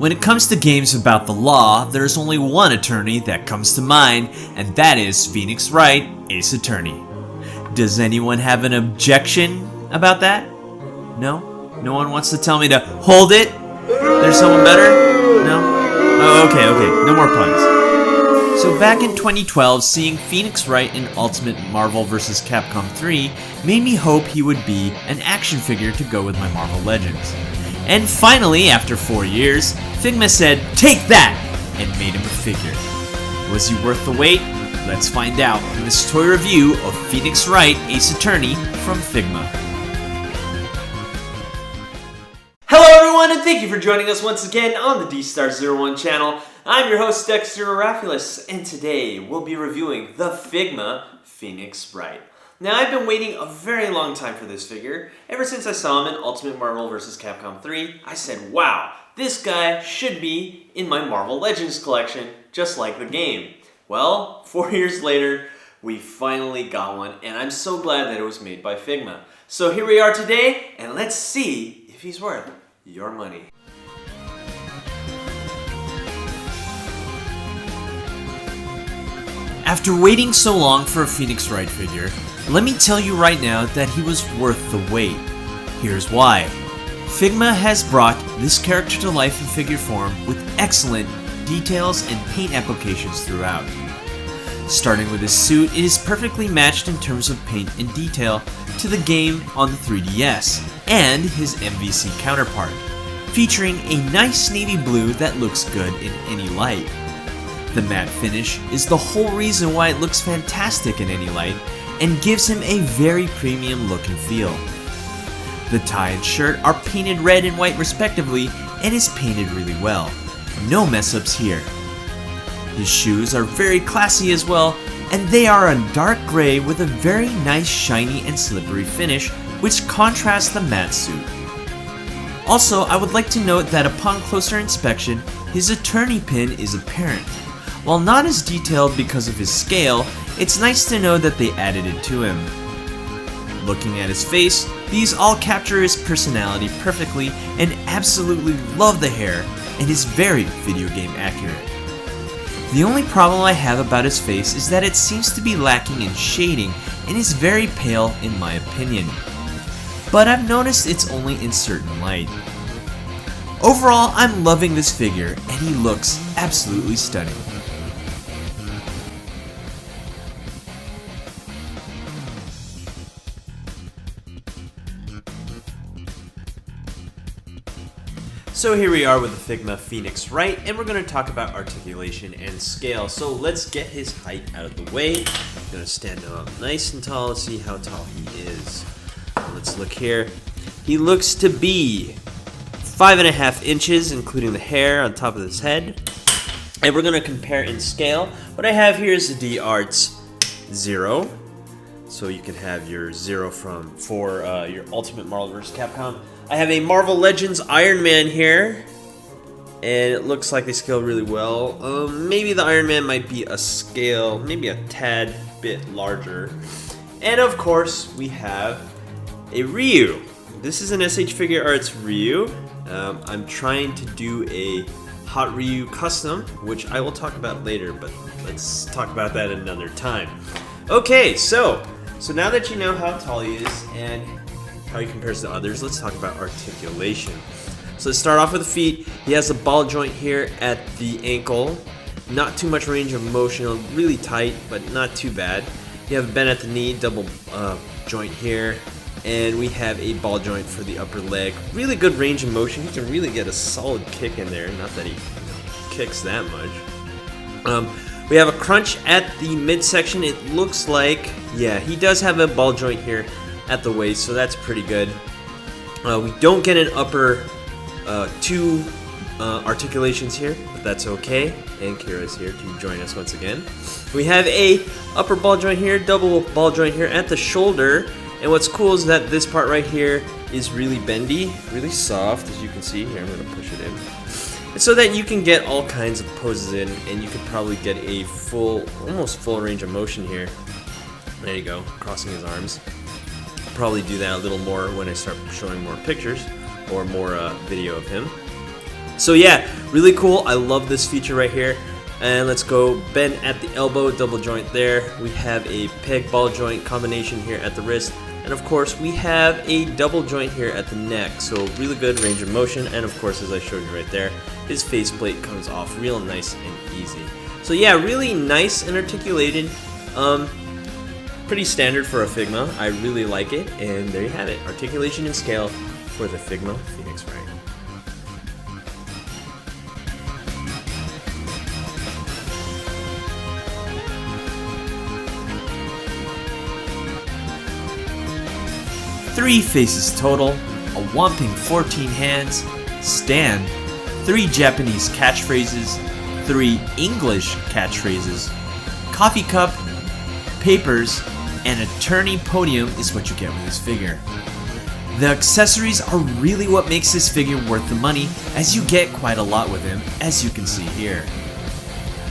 When it comes to games about the law, there's only one attorney that comes to mind, and that is Phoenix Wright, Ace Attorney. Does anyone have an objection about that? No? No one wants to tell me to hold it? There's someone better? No? Oh, okay, no more puns. So back in 2012, seeing Phoenix Wright in Ultimate Marvel vs. Capcom 3 made me hope he would be an action figure to go with my Marvel Legends. And finally, after 4 years, Figma said, "Take that!" and made him a figure. Was he worth the wait? Let's find out in this toy review of Phoenix Wright, Ace Attorney from Figma. Hello everyone, and thank you for joining us once again on the D-Star01 channel. I'm your host, Dexter Arafiles, and today we'll be reviewing the Figma Phoenix Wright. Now, I've been waiting a very long time for this figure. Ever since I saw him in Ultimate Marvel vs. Capcom 3, I said, wow, this guy should be in my Marvel Legends collection, just like the game. Well, 4 years later, we finally got one, and I'm so glad that it was made by Figma. So here we are today, and let's see if he's worth your money. After waiting so long for a Phoenix Wright figure, let me tell you right now that he was worth the wait. Here's why. Figma has brought this character to life in figure form with excellent details and paint applications throughout. Starting with his suit, it is perfectly matched in terms of paint and detail to the game on the 3DS and his MVC counterpart, featuring a nice navy blue that looks good in any light. The matte finish is the whole reason why it looks fantastic in any light and gives him a very premium look and feel. The tie and shirt are painted red and white respectively and is painted really well. No mess ups here. His shoes are very classy as well, and they are a dark gray with a very nice shiny and slippery finish which contrasts the matte suit. Also, I would like to note that upon closer inspection, his attorney pin is apparent. While not as detailed because of his scale, it's nice to know that they added it to him. Looking at his face, these all capture his personality perfectly and absolutely love the hair and is very video game accurate. The only problem I have about his face is that it seems to be lacking in shading and is very pale in my opinion. But I've noticed it's only in certain light. Overall, I'm loving this figure and he looks absolutely stunning. So here we are with the Figma Phoenix Wright, and we're going to talk about articulation and scale. So let's get his height out of the way. I'm going to stand him up nice and tall and see how tall he is. Let's look here. He looks to be 5.5 inches, including the hair on top of his head. And we're going to compare in scale. What I have here is the D-Arts 0. So you can have your 0 for your Ultimate Marvel vs. Capcom. I have a Marvel Legends Iron Man here, and it looks like they scale really well. Maybe the Iron Man might be a scale, maybe a tad bit larger. And of course, we have a Ryu. This is an SH Figure Arts Ryu. I'm trying to do a Hot Ryu custom, which I will talk about later, but let's talk about that another time. Okay, so now that you know how tall he is and how he compares to others, let's talk about articulation. So let's start off with the feet. He has a ball joint here at the ankle. Not too much range of motion, really tight, but not too bad. You have a bend at the knee, double joint here. And we have a ball joint for the upper leg. Really good range of motion. He can really get a solid kick in there. Not that he kicks that much. We have a crunch at the midsection. It looks like, yeah, he does have a ball joint here at the waist, so that's pretty good. We don't get an upper two articulations here, but that's okay. And Kira's here to join us once again. We have a upper ball joint here, double ball joint here at the shoulder. And what's cool is that this part right here is really bendy, really soft, as you can see. Here, I'm going to push it in. And so that you can get all kinds of poses in, and you could probably get a almost full range of motion here. There you go, crossing his arms. Probably do that a little more when I start showing more pictures or more video of him. So yeah, Really cool. I love this feature right here. And let's go bend at the elbow, double joint there. We have a peg ball joint combination here at the wrist. And of course, we have a double joint here at the neck. So really good range of motion. And of course, as I showed you right there, his faceplate comes off real nice and easy. So yeah, really nice and articulated. Pretty standard for a Figma. I really like it. And there you have it. Articulation and scale for the Figma Phoenix Wright. Three faces total, a whopping 14 hands, stand, 3 Japanese catchphrases, 3 English catchphrases, coffee cup, papers, and a turning podium is what you get with this figure. The accessories are really what makes this figure worth the money, as you get quite a lot with him, as you can see here.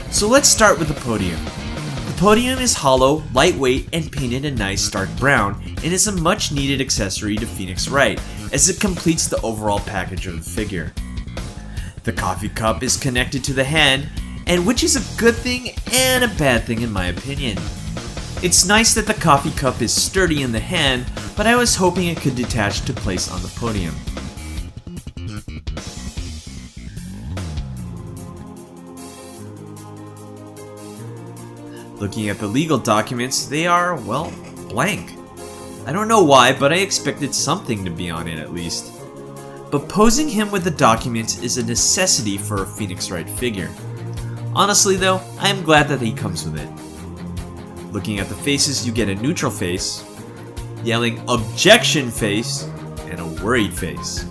So let's start with the podium. The podium is hollow, lightweight, and painted a nice dark brown, and is a much needed accessory to Phoenix Wright, as it completes the overall package of the figure. The coffee cup is connected to the hand, and which is a good thing and a bad thing in my opinion. It's nice that the coffee cup is sturdy in the hand, but I was hoping it could detach to place on the podium. Looking at the legal documents, they are, well, blank. I don't know why, but I expected something to be on it at least. But posing him with the documents is a necessity for a Phoenix Wright figure. Honestly though, I am glad that he comes with it. Looking at the faces, you get a neutral face, yelling objection face, and a worried face.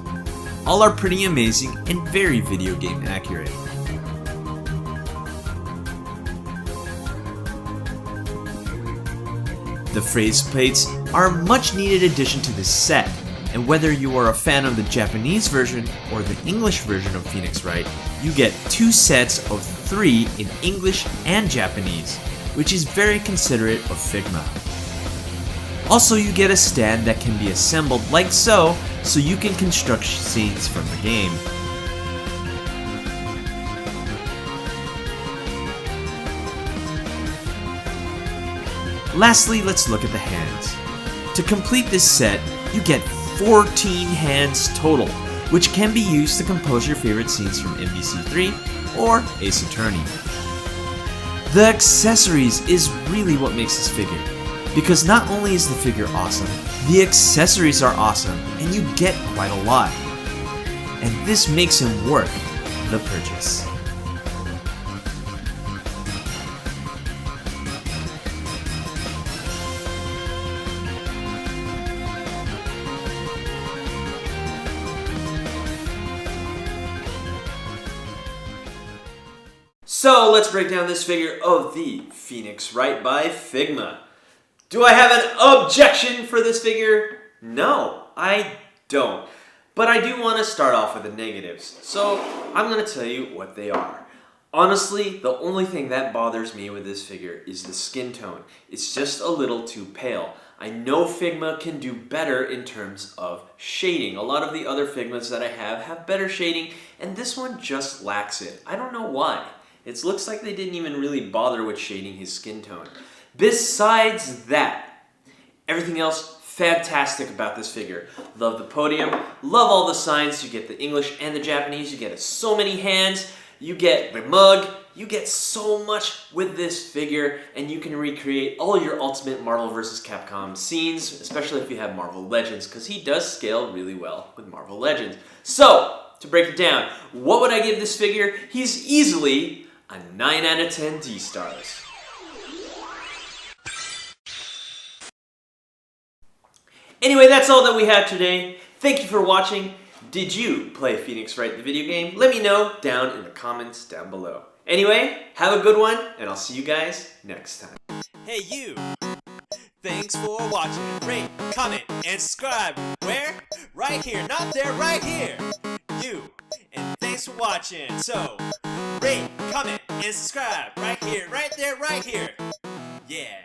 All are pretty amazing and very video game accurate. The phrase plates are a much needed addition to this set, and whether you are a fan of the Japanese version or the English version of Phoenix Wright, you get 2 sets of 3 in English and Japanese, which is very considerate of Figma. Also, you get a stand that can be assembled like so you can construct scenes from the game. Lastly, let's look at the hands. To complete this set, you get 14 hands total, which can be used to compose your favorite scenes from MVC3 or Ace Attorney. The accessories is really what makes this figure, because not only is the figure awesome, the accessories are awesome and you get quite a lot. And this makes him worth the purchase. So let's break down this figure of the Phoenix Wright by Figma. Do I have an objection for this figure? No, I don't. But I do want to start off with the negatives. So I'm going to tell you what they are. Honestly, the only thing that bothers me with this figure is the skin tone. It's just a little too pale. I know Figma can do better in terms of shading. A lot of the other Figmas that I have better shading, and this one just lacks it. I don't know why. It looks like they didn't even really bother with shading his skin tone. Besides that, everything else fantastic about this figure. Love the podium, love all the signs. You get the English and the Japanese. You get so many hands. You get the mug. You get so much with this figure, and you can recreate all your ultimate Marvel vs. Capcom scenes, especially if you have Marvel Legends, because he does scale really well with Marvel Legends. So, to break it down, what would I give this figure? He's easily a 9 out of 10 D-stars. Anyway, that's all that we have today. Thank you for watching. Did you play Phoenix Wright the video game? Let me know down in the comments down below. Anyway, have a good one, and I'll see you guys next time. Hey you! Thanks for watching. Rate, comment, and subscribe. Where? Right here. Not there, right here. You. And thanks for watching. So, rate, comment, and subscribe. Right here, right there, right here. Yeah.